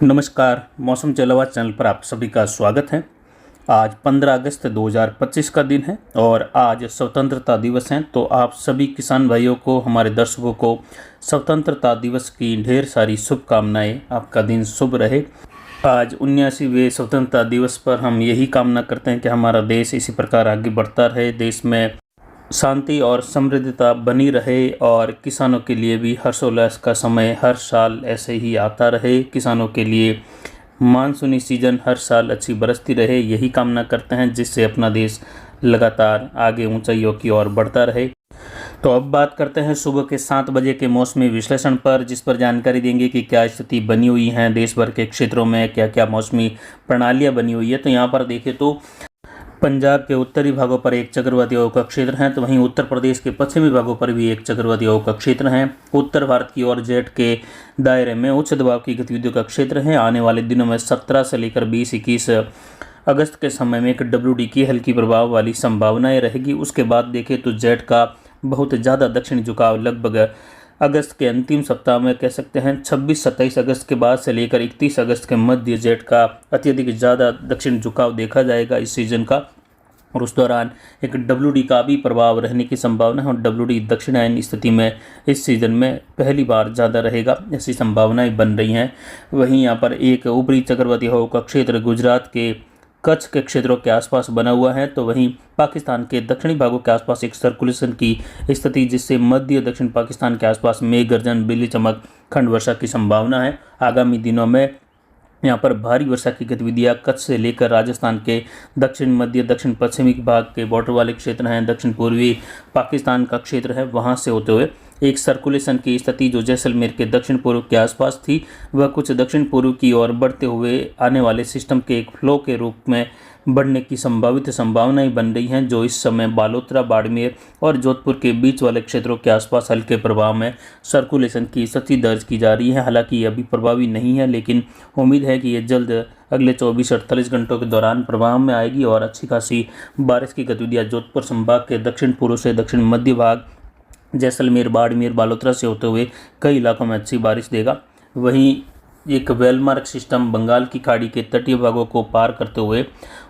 नमस्कार। मौसम जलवायु चैनल पर आप सभी का स्वागत है। आज 15 अगस्त 2025 का दिन है और आज स्वतंत्रता दिवस है। तो आप सभी किसान भाइयों को, हमारे दर्शकों को स्वतंत्रता दिवस की ढेर सारी शुभकामनाएं। आपका दिन शुभ रहे। आज 79वें स्वतंत्रता दिवस पर हम यही कामना करते हैं कि हमारा देश इसी प्रकार आगे बढ़ता रहे, देश में शांति और समृद्धता बनी रहे और किसानों के लिए भी हर्षोल्लास का समय हर साल ऐसे ही आता रहे। किसानों के लिए मानसूनी सीजन हर साल अच्छी बरसती रहे, यही कामना करते हैं, जिससे अपना देश लगातार आगे ऊंचाइयों की ओर बढ़ता रहे। तो अब बात करते हैं सुबह के 7 बजे के मौसमी विश्लेषण पर, जिस पर जानकारी देंगे कि क्या स्थिति बनी हुई है देश भर के क्षेत्रों में, क्या क्या मौसमी प्रणालियाँ बनी हुई है। तो यहाँ पर देखें तो पंजाब के उत्तरी भागों पर एक चक्रवाती हवा का क्षेत्र है, तो वहीं उत्तर प्रदेश के पश्चिमी भागों पर भी एक चक्रवाती हवा का क्षेत्र है। उत्तर भारत की ओर जेट के दायरे में उच्च दबाव की गतिविधियों का क्षेत्र है। आने वाले दिनों में 17 से लेकर 20-21 अगस्त के समय में एक WD की हल्की प्रभाव वाली संभावनाएं रहेगी। उसके बाद देखें तो जेट का बहुत ज़्यादा दक्षिणी झुकाव लगभग अगस्त के अंतिम सप्ताह में कह सकते हैं 26-27 अगस्त के बाद से लेकर 31 अगस्त के मध्य जेट का अत्यधिक ज़्यादा दक्षिण झुकाव देखा जाएगा इस सीजन का, और उस दौरान एक WD का भी प्रभाव रहने की संभावना है और WD दक्षिणायन स्थिति में इस सीजन में पहली बार ज़्यादा रहेगा, ऐसी संभावनाएं बन रही हैं। वहीं यहाँ पर एक ऊपरी चक्रवाती हवा का क्षेत्र गुजरात के कच्छ के क्षेत्रों के आसपास बना हुआ है, तो वहीं पाकिस्तान के दक्षिणी भागों के आसपास एक सर्कुलेशन की स्थिति, जिससे मध्य दक्षिण पाकिस्तान के आसपास मेघ गर्जन, बिजली चमक, खंड वर्षा की संभावना है। आगामी दिनों में यहाँ पर भारी वर्षा की गतिविधियाँ कच्छ से लेकर राजस्थान के दक्षिण मध्य दक्षिण पश्चिमी भाग के बॉर्डर वाले क्षेत्र हैं, दक्षिण पूर्वी पाकिस्तान का क्षेत्र है, वहाँ से होते हुए एक सर्कुलेशन की स्थिति जो जैसलमेर के दक्षिण पूर्व के आसपास थी, वह कुछ दक्षिण पूर्व की ओर बढ़ते हुए आने वाले सिस्टम के एक फ्लो के रूप में बढ़ने की संभावित संभावनाएं बन रही हैं, जो इस समय बालोतरा, बाड़मेर और जोधपुर के बीच वाले क्षेत्रों के आसपास हल्के प्रभाव में सर्कुलेशन की स्थिति दर्ज की जा रही है। हालांकि ये अभी प्रभावी नहीं है, लेकिन उम्मीद है कि ये जल्द अगले 24-48 घंटों के दौरान प्रभाव में आएगी और अच्छी खासी बारिश की गतिविधियाँ जोधपुर संभाग के दक्षिण पूर्व से दक्षिण मध्य भाग, जैसलमेर, बाड़मेर, बालोतरा से होते हुए कई इलाकों में अच्छी बारिश देगा। वहीं एक वेलमार्क सिस्टम बंगाल की खाड़ी के तटीय भागों को पार करते हुए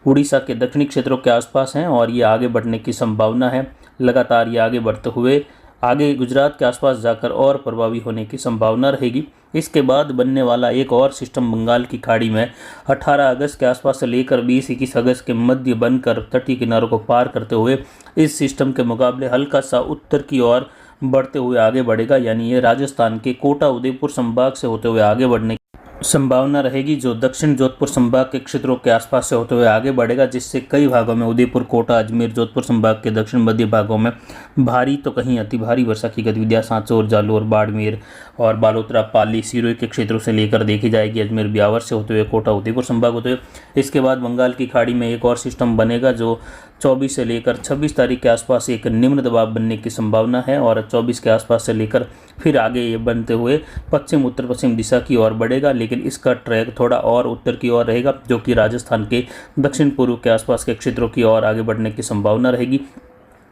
उड़ीसा के दक्षिणी क्षेत्रों के आसपास हैं और ये आगे बढ़ने की संभावना है। लगातार ये आगे बढ़ते हुए आगे गुजरात के आसपास जाकर और प्रभावी होने की संभावना रहेगी। इसके बाद बनने वाला एक और सिस्टम बंगाल की खाड़ी में 18 अगस्त के आसपास से लेकर 20-21 अगस्त के मध्य बनकर तटीय किनारों को पार करते हुए इस सिस्टम के मुकाबले हल्का सा उत्तर की ओर बढ़ते हुए आगे बढ़ेगा, यानी ये राजस्थान के कोटा उदयपुर संभाग से होते हुए आगे बढ़ने संभावना रहेगी, जो दक्षिण जोधपुर संभाग के क्षेत्रों के आसपास से होते हुए आगे बढ़ेगा, जिससे कई भागों में उदयपुर, कोटा, अजमेर, जोधपुर संभाग के दक्षिण मध्य भागों में भारी तो कहीं अति भारी वर्षा की गतिविधियां सांचौर, जालोर, बाड़मेर और बालोतरा, पाली, सिरोही के क्षेत्रों से लेकर देखी जाएगी, अजमेर, ब्यावर से होते हुए कोटा, उदयपुर संभाग होते हुए। इसके बाद बंगाल की खाड़ी में एक और सिस्टम बनेगा, जो 24 से लेकर 26 तारीख के आसपास एक निम्न दबाव बनने की संभावना है और 24 के आसपास से लेकर फिर आगे ये बनते हुए पश्चिम उत्तर पश्चिम दिशा की ओर बढ़ेगा, लेकिन इसका ट्रैक थोड़ा और उत्तर की ओर रहेगा, जो कि राजस्थान के दक्षिण पूर्व के आसपास के क्षेत्रों की ओर आगे बढ़ने की संभावना रहेगी।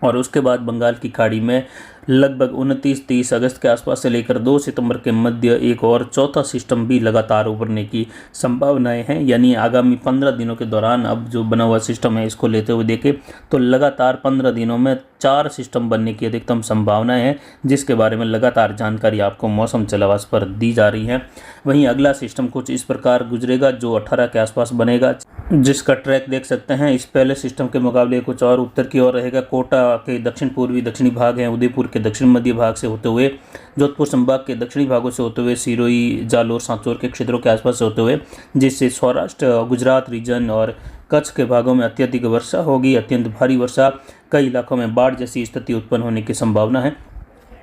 और उसके बाद बंगाल की खाड़ी में लगभग 29-30 अगस्त के आसपास से लेकर 2 सितंबर के मध्य एक और चौथा सिस्टम भी लगातार उभरने की संभावनाएं हैं, यानी आगामी 15 दिनों के दौरान अब जो बना हुआ सिस्टम है इसको लेते हुए देखें तो लगातार 15 दिनों में 4 सिस्टम बनने की अधिकतम संभावनाएं हैं, जिसके बारे में लगातार जानकारी आपको मौसम जलवास पर दी जा रही है। वहीं अगला सिस्टम कुछ इस प्रकार गुजरेगा, जो 18 के आसपास बनेगा, जिसका ट्रैक देख सकते हैं इस पहले सिस्टम के मुकाबले कुछ और उत्तर की ओर रहेगा। कोटा के दक्षिण पूर्वी दक्षिणी भाग हैं, उदयपुर के दक्षिण मध्य भाग से होते हुए जोधपुर संभाग के दक्षिणी भागों से होते हुए सिरोही, जालोर, सांचौर के क्षेत्रों के आसपास से होते हुए, जिससे सौराष्ट्र, गुजरात रीजन और कच्छ के भागों में अत्यधिक वर्षा होगी, अत्यंत भारी वर्षा, कई इलाकों में बाढ़ जैसी स्थिति उत्पन्न होने की संभावना है।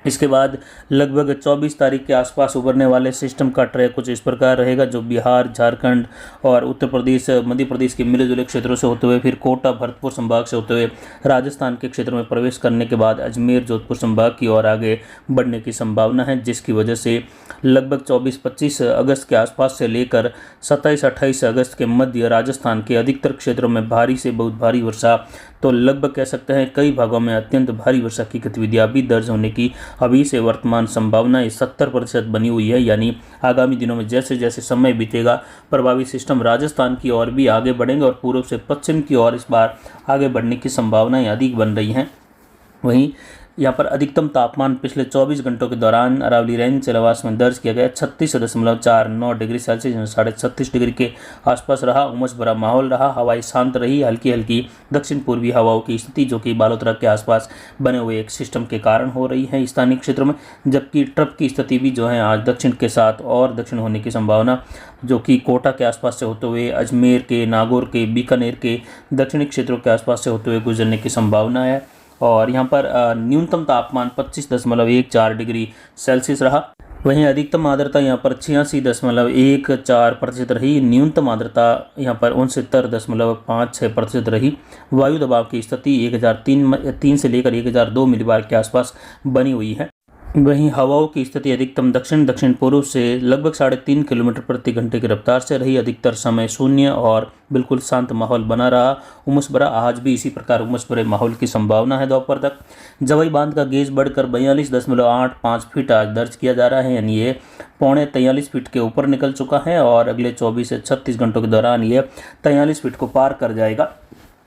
इसके बाद लगभग 24 तारीख के आसपास उभरने वाले सिस्टम का ट्रैक कुछ इस प्रकार रहेगा, जो बिहार, झारखंड और उत्तर प्रदेश, मध्य प्रदेश के मिले जुले क्षेत्रों से होते हुए फिर कोटा, भरतपुर संभाग से होते हुए राजस्थान के क्षेत्र में प्रवेश करने के बाद अजमेर, जोधपुर संभाग की ओर आगे बढ़ने की संभावना है, जिसकी वजह से लगभग 24-25 अगस्त के आसपास से लेकर 27-28 अगस्त के मध्य राजस्थान के अधिकतर क्षेत्रों में भारी से बहुत भारी वर्षा, तो लगभग कह सकते हैं कई भागों में अत्यंत भारी वर्षा की गतिविधियां भी दर्ज होने की अभी से वर्तमान संभावनाएं 70% बनी हुई है, यानी आगामी दिनों में जैसे जैसे समय बीतेगा प्रभावी सिस्टम राजस्थान की ओर भी आगे बढ़ेंगे और पूर्व से पश्चिम की ओर इस बार आगे बढ़ने की संभावनाएं अधिक बन रही हैं। वहीं यहाँ पर अधिकतम तापमान पिछले 24 घंटों के दौरान अरावली रेंज चेलावास में दर्ज किया गया 36.49 डिग्री सेल्सियस 36.5 डिग्री के आसपास रहा। उमस भरा माहौल रहा, हवाएं शांत रही, हल्की हल्की दक्षिण पूर्वी हवाओं की स्थिति जो कि बालोतरा के आसपास बने हुए एक सिस्टम के कारण हो रही है स्थानीय क्षेत्रों में, जबकि ट्रप की स्थिति भी जो है आज दक्षिण के साथ और दक्षिण होने की संभावना, जो कि कोटा के आसपास से होते हुए अजमेर के, नागौर के, बीकानेर के दक्षिणी क्षेत्रों के आसपास से होते हुए गुजरने की संभावना है। और यहाँ पर न्यूनतम तापमान 25.14 डिग्री सेल्सियस रहा। वहीं अधिकतम आर्द्रता यहाँ पर 86.14% रही। न्यूनतम आर्द्रता यहाँ पर 69.56% रही। वायु दबाव की स्थिति 1003 से लेकर 1002 मिलीबार के आसपास बनी हुई है। वहीं हवाओं की स्थिति अधिकतम दक्षिण दक्षिण पूर्व से लगभग 3.5 किलोमीटर प्रति घंटे की रफ्तार से रही। अधिकतर समय शून्य और बिल्कुल शांत माहौल बना रहा। उमस भरा, आज भी इसी प्रकार उमस भरे माहौल की संभावना है दोपहर तक। जवाई बांध का गेज बढ़कर 42.85 फीट आज दर्ज किया जा रहा है, यानी ये 43 फीट के ऊपर निकल चुका है और अगले 24 से 36 घंटों के दौरान ये 43 फीट को पार कर जाएगा।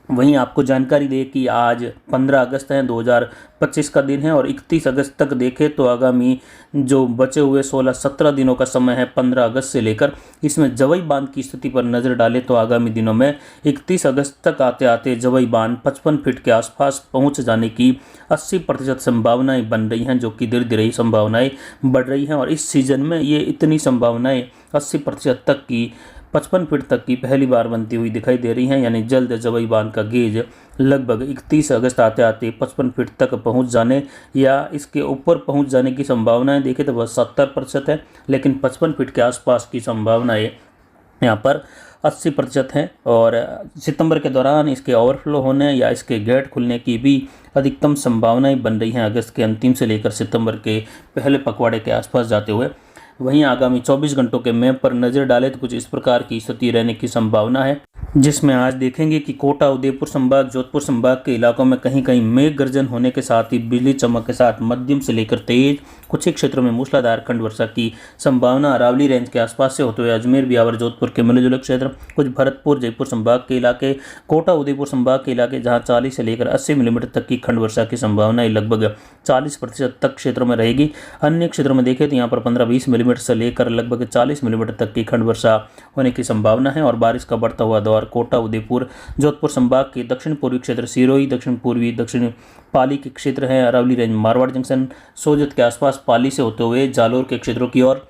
वहीं आपको जानकारी दे कि आज 15 अगस्त है 2025 का दिन है और 31 अगस्त तक देखें तो आगामी जो बचे हुए 16-17 दिनों का समय है 15 अगस्त से लेकर, इसमें जवई बांध की स्थिति पर नज़र डालें तो आगामी दिनों में 31 अगस्त तक आते आते जवई बांध 55 फीट के आसपास पहुंच जाने की 80% संभावनाएं बन रही हैं, जो कि धीरे धीरे संभावनाएं बढ़ रही हैं। और इस सीजन में ये इतनी संभावनाएं 80% तक की 55 फीट तक की पहली बार बनती हुई दिखाई दे रही हैं, यानी जल्द जवई बांध का गेज लगभग 31 अगस्त आते आते 55 फीट तक पहुंच जाने या इसके ऊपर पहुंच जाने की संभावनाएं देखें तो वह 70% है, लेकिन 55 फीट के आसपास की संभावनाएं यहाँ पर 80% हैं। और सितंबर के दौरान इसके ओवरफ्लो होने या इसके गेट खुलने की भी अधिकतम संभावनाएं बन रही हैं अगस्त के अंतिम से लेकर सितंबर के पहले पखवाड़े के आसपास जाते हुए। वहीं आगामी 24 घंटों के मैप पर नज़र डालें तो कुछ इस प्रकार की स्थिति रहने की संभावना है, जिसमें आज देखेंगे कि कोटा, उदयपुर संभाग, जोधपुर संभाग के इलाकों में कहीं कहीं मेघ गर्जन होने के साथ ही बिजली चमक के साथ मध्यम से लेकर तेज, कुछ ही क्षेत्रों में मूसलाधार खंड वर्षा की संभावना। अरावली रेंज के आसपास से होते हुए अजमेर, ब्यावर, जोधपुर के मिले जुले क्षेत्र, कुछ भरतपुर, जयपुर संभाग के इलाके, कोटा, उदयपुर संभाग के इलाके जहाँ 40 से लेकर 80 मिलीमीटर तक की खंड वर्षा की संभावना लगभग 40% तक क्षेत्रों में रहेगी। अन्य क्षेत्रों में देखें तो यहाँ पर 15-20 मिलीमीटर से लेकर लगभग 40 मिलीमीटर तक की खंड वर्षा होने की संभावना है। और बारिश का बढ़ता हुआ दौर कोटा, उदयपुर, जोधपुर संभाग के दक्षिण पूर्वी क्षेत्र, सिरोही, दक्षिण पूर्वी, दक्षिण पाली के क्षेत्र हैं, अरावली रेंज, मारवाड़ जंक्शन, सोजत के आसपास, पाली से होते हुए जालोर के क्षेत्रों की ओर।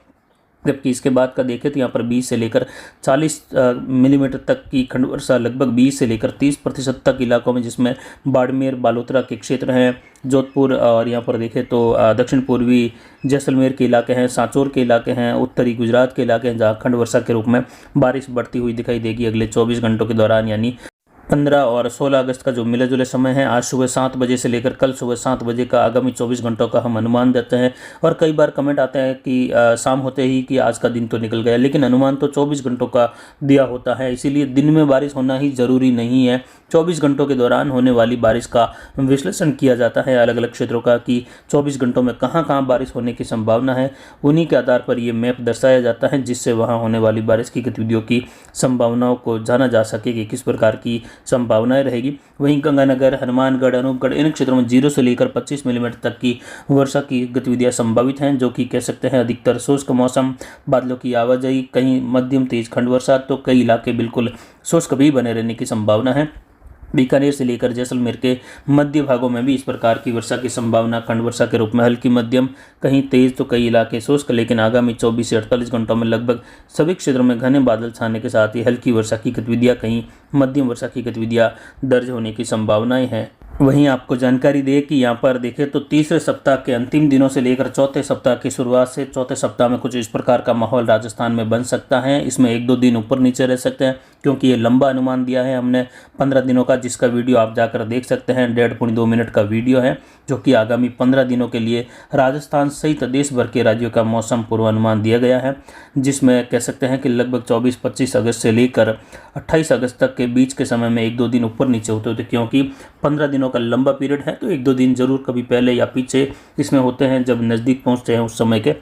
जबकि इसके बाद का देखें तो यहाँ पर 20 से लेकर 40 मिलीमीटर तक की खंड वर्षा लगभग 20 से लेकर 30% तक इलाकों में, जिसमें बाड़मेर, बालोतरा के क्षेत्र हैं, जोधपुर, और यहाँ पर देखें तो दक्षिण पूर्वी जैसलमेर के इलाके हैं, सांचौर के इलाके हैं, उत्तरी गुजरात के इलाके हैं, जहाँ खंड वर्षा के रूप में बारिश बढ़ती हुई दिखाई देगी अगले 24 घंटों के दौरान। यानी 15 और 16 अगस्त का जो मिले जुले समय है, आज सुबह 7 बजे से लेकर कल सुबह 7 बजे का आगामी 24 घंटों का हम अनुमान देते हैं। और कई बार कमेंट आते हैं कि शाम होते ही कि आज का दिन तो निकल गया, लेकिन अनुमान तो 24 घंटों का दिया होता है, इसीलिए दिन में बारिश होना ही ज़रूरी नहीं है। 24 घंटों के दौरान होने वाली बारिश का विश्लेषण किया जाता है अलग अलग क्षेत्रों का कि 24 घंटों में कहाँ कहाँ बारिश होने की संभावना है, उन्हीं के आधार पर ये मैप दर्शाया जाता है, जिससे वहाँ होने वाली बारिश की गतिविधियों की संभावनाओं को जाना जा सके कि किस प्रकार की संभावनाएं रहेगी। वहीं गंगानगर, हनुमानगढ़, अनूपगढ़, इन क्षेत्रों में 0 से लेकर 25 मिलीमीटर तक की वर्षा की गतिविधियां संभावित हैं, जो कि कह सकते हैं अधिकतर शुष्क मौसम, बादलों की आवाजाही, कहीं मध्यम तेज खंड वर्षा, तो कई इलाके बिल्कुल शुष्क भी बने रहने की संभावना है। बीकानेर से लेकर जैसलमेर के मध्य भागों में भी इस प्रकार की वर्षा की संभावना खंड वर्षा के रूप में हल्की मध्यम, कहीं तेज तो कई इलाके शुष्क, लेकिन आगामी 24 से 48 घंटों में लगभग सभी क्षेत्रों में घने बादल छाने के साथ ही हल्की वर्षा की गतिविधियां, कहीं मध्यम वर्षा की गतिविधियां दर्ज होने की संभावनाएं हैं। वहीं आपको जानकारी दे कि यहाँ पर देखें तो तीसरे सप्ताह के अंतिम दिनों से लेकर चौथे सप्ताह की शुरुआत से चौथे सप्ताह में कुछ इस प्रकार का माहौल राजस्थान में बन सकता है। इसमें 1-2 दिन ऊपर नीचे रह सकते हैं, क्योंकि ये लंबा अनुमान दिया है हमने 15 दिनों का, जिसका वीडियो आप जाकर देख सकते हैं। 1.5-2 मिनट का वीडियो है, जो कि आगामी 15 दिनों के लिए राजस्थान सहित देश भर के राज्यों का मौसम पूर्वानुमान दिया गया है, जिसमें कह सकते हैं कि लगभग 24-25 अगस्त से लेकर 28 अगस्त तक के बीच के समय में 1-2 दिन ऊपर नीचे होते होते, क्योंकि 15 दिनों दिनों का लंबा पीरियड है, तो 1-2 दिन जरूर कभी पहले या पीछे इसमें होते हैं जब नज़दीक पहुंचते हैं उस समय के।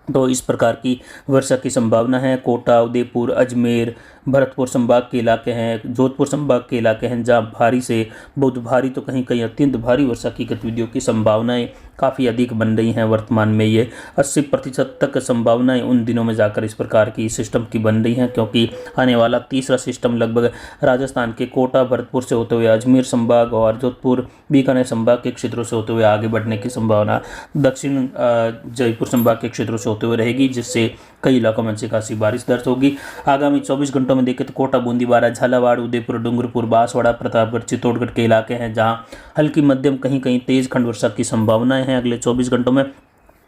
तो इस प्रकार की वर्षा की संभावना है। कोटा, उदयपुर, अजमेर, भरतपुर संभाग के इलाके हैं, जोधपुर संभाग के इलाके हैं जहाँ भारी से बहुत भारी तो कहीं कहीं अत्यंत भारी वर्षा की गतिविधियों की संभावनाएं काफ़ी अधिक बन रही हैं। वर्तमान में ये 80% तक संभावनाएं उन दिनों में जाकर इस प्रकार की सिस्टम की बन रही हैं, क्योंकि आने वाला तीसरा सिस्टम लगभग राजस्थान के कोटा, भरतपुर से होते हुए अजमेर संभाग और जोधपुर, बीकानेर संभाग के क्षेत्रों से होते हुए आगे बढ़ने की संभावना दक्षिण जयपुर संभाग के क्षेत्रों से होते हुए रहेगी, जिससे कई इलाकों में अच्छी खासी बारिश दर्ज होगी। आगामी 24 घंटों में देखें तो कोटा, बूंदी, बारा, झालावाड़, उदयपुर, डूंगरपुर, बांसवाड़ा, प्रतापगढ़, चित्तौड़गढ़ के इलाके हैं जहां हल्की मध्यम कहीं कहीं तेज खंड वर्षा की संभावनाएं हैं। अगले 24 घंटों में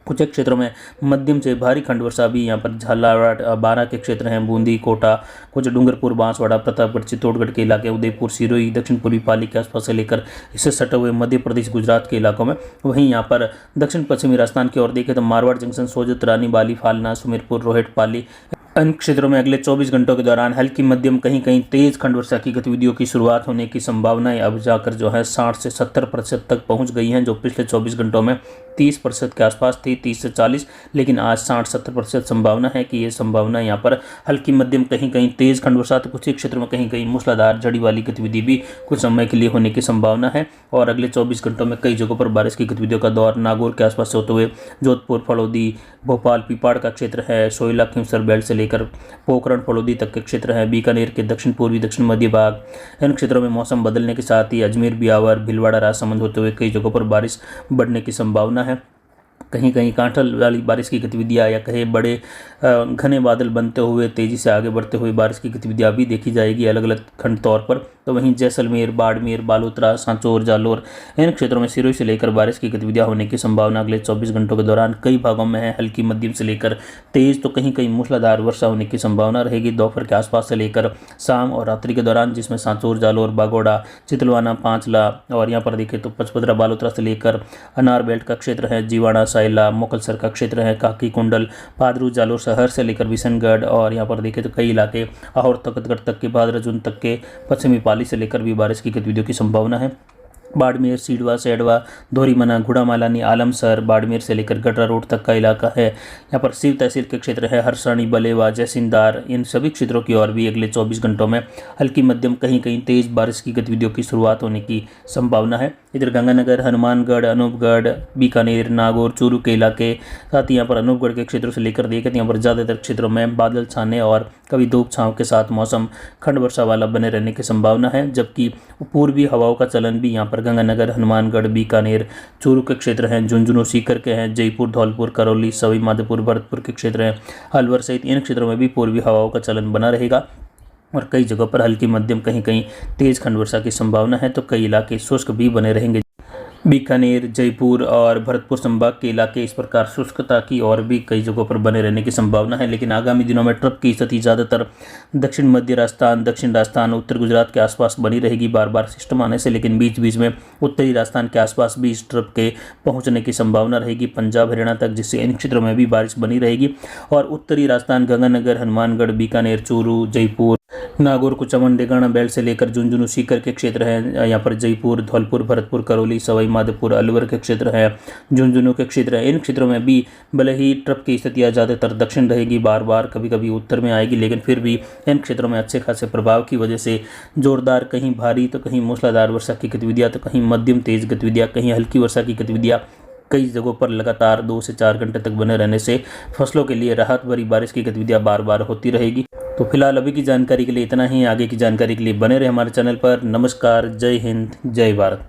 कुछ एक क्षेत्रों में मध्यम से भारी खंड वर्षा भी यहाँ पर झालावाड़, बारा के क्षेत्र हैं, बूंदी, कोटा, कुछ डूंगरपुर, बांसवाड़ा, प्रतापगढ़, चित्तौड़गढ़ के इलाके, उदयपुर, सिरोही, दक्षिण पूर्वी पाली के आसपास से लेकर इससे सटे हुए मध्य प्रदेश, गुजरात के इलाकों में। वहीं यहाँ पर दक्षिण पश्चिमी राजस्थान की ओर देखें तो मारवाड़ जंक्शन, सोजत, रानी, बाली, फालना, सुमेरपुर, रोहट, पाली, इन क्षेत्रों में अगले 24 घंटों के दौरान हल्की मध्यम कहीं कहीं तेज खंड वर्षा की गतिविधियों की शुरुआत होने की संभावनाएं अब जाकर जो है 60 से 70% तक पहुंच गई हैं, जो पिछले 24 घंटों में 30% के आसपास थी, 30 से 40, लेकिन आज 60-70% संभावना है कि ये संभावना यहाँ पर हल्की मध्यम कहीं कहीं तेज खंड वर्षा तो कुछ ही क्षेत्रों में कहीं कहीं मूसलाधार झड़ी वाली गतिविधि भी कुछ समय के लिए होने की संभावना है। और अगले 24 घंटों में कई जगहों पर बारिश की गतिविधियों का दौर नागौर के आसपास से होते हुए जोधपुर, फलौदी, भोपाल, पीपाड़ का क्षेत्र है, सोयला, खिमसर बेल्ट से लेकर पोखरण, फलौदी तक के क्षेत्र है, बीकानेर के दक्षिण पूर्वी, दक्षिण मध्य भाग, इन क्षेत्रों में मौसम बदलने के साथ ही अजमेर, ब्यावर, भीलवाड़ा, राजसमंद होते हुए कई जगहों पर बारिश बढ़ने की संभावना है। कहीं कहीं कांठल वाली बारिश की गतिविधियाँ या कहीं बड़े घने बादल बनते हुए तेज़ी से आगे बढ़ते हुए बारिश की गतिविधियाँ भी देखी जाएगी अलग अलग खंड तौर पर। तो वहीं जैसलमेर, बाड़मेर, बालोतरा, सांचौर, जालोर, इन क्षेत्रों में सिरोही से लेकर बारिश की गतिविधियाँ होने की संभावना अगले 24 घंटों के दौरान कई भागों में है। हल्की मध्यम से लेकर तेज़ तो कहीं कहीं मूसलाधार वर्षा होने की संभावना रहेगी दोपहर के आसपास से लेकर शाम और रात्रि के दौरान, जिसमें सांचौर, जालोर, बागोड़ा, चितलवाना, पांचला और यहाँ पर देखें तो पचपदरा, बालोतरा से लेकर अनार बेल्ट का क्षेत्र है, जीवाणा, सायला, मोकलसर का क्षेत्र है, काकी कुंडल, पादरू, जालोर शहर से लेकर बिशनगढ़ और यहाँ पर देखें तो कई इलाके और तखतगढ़ तक के बाद रजून तक के पश्चिमी पाली से लेकर भी बारिश की गतिविधियों की संभावना है। बाड़मेर, सीडवा, सेडवा, धोरीमना, घुड़ामालानी, आलमसर, बाड़मेर से लेकर गटरा रोड तक का इलाका है। यहाँ पर सिव तहसील के क्षेत्र है, हरसाणी, बलेवा, जैसिंदार, इन सभी क्षेत्रों की ओर भी अगले 24 घंटों में हल्की मध्यम कहीं कहीं तेज बारिश की गतिविधियों की शुरुआत होने की संभावना है। इधर गंगानगर, हनुमानगढ़, अनूपगढ़, बीकानेर, नागौर, चूरू के इलाके, साथ ही यहाँ पर अनूपगढ़ के क्षेत्रों से लेकर देखें तो यहाँ पर ज़्यादातर क्षेत्रों में बादल छाने और कभी धूप छांव के साथ मौसम खंड वर्षा वाला बने रहने की संभावना है। जबकि पूर्वी हवाओं का चलन भी यहाँ पर गंगानगर, हनुमानगढ़, बीकानेर, चूरू के क्षेत्र हैं, झुंझुनू, सीकर के हैं, जयपुर, धौलपुर, करौली, सवाई माधोपुर, भरतपुर के क्षेत्र हैं, अलवर सहित इन क्षेत्रों में भी पूर्वी हवाओं का चलन बना रहेगा और कई जगहों पर हल्की मध्यम कहीं कहीं तेज खंड वर्षा की संभावना है। तो कई इलाके शुष्क भी बने रहेंगे। बीकानेर, जयपुर और भरतपुर संभाग के इलाके इस प्रकार शुष्कता की और भी कई जगहों पर बने रहने की संभावना है। लेकिन आगामी दिनों में ट्रफ की स्थिति ज़्यादातर दक्षिण मध्य राजस्थान, दक्षिण राजस्थान, उत्तर गुजरात के आसपास बनी रहेगी बार बार सिस्टम आने से, लेकिन बीच बीच में उत्तरी राजस्थान के आसपास भी इस ट्रफ के पहुंचने की संभावना रहेगी पंजाब, हरियाणा तक, जिससे इन क्षेत्रों में भी बारिश बनी रहेगी। और उत्तरी राजस्थान, गंगानगर, हनुमानगढ़, बीकानेर, चूरू, जयपुर, नागौर, कुचामन, डेगाना बेल्ट से लेकर झुंझुनू, सीकर के क्षेत्र हैं, यहाँ पर जयपुर, धौलपुर, भरतपुर, करौली, सवाई माधोपुर, अलवर के क्षेत्र है, झुंझुनू के क्षेत्र है। इन क्षेत्रों में भी भले ही ट्रफ की स्थितियाँ ज़्यादातर दक्षिण रहेगी, बार बार कभी कभी उत्तर में आएगी, लेकिन फिर भी इन क्षेत्रों में अच्छे खासे प्रभाव की वजह से जोरदार, कहीं भारी तो कहीं मूसलाधार वर्षा की गतिविधियाँ, तो कहीं मध्यम तेज गतिविधियाँ, कहीं हल्की वर्षा की गतिविधियाँ कई जगहों पर लगातार 2 से 4 घंटे तक बने रहने से फसलों के लिए राहत भरी बारिश की गतिविधियां बार बार होती रहेगी। तो फिलहाल अभी की जानकारी के लिए इतना ही। आगे की जानकारी के लिए बने रहे हमारे चैनल पर। नमस्कार, जय हिंद, जय भारत।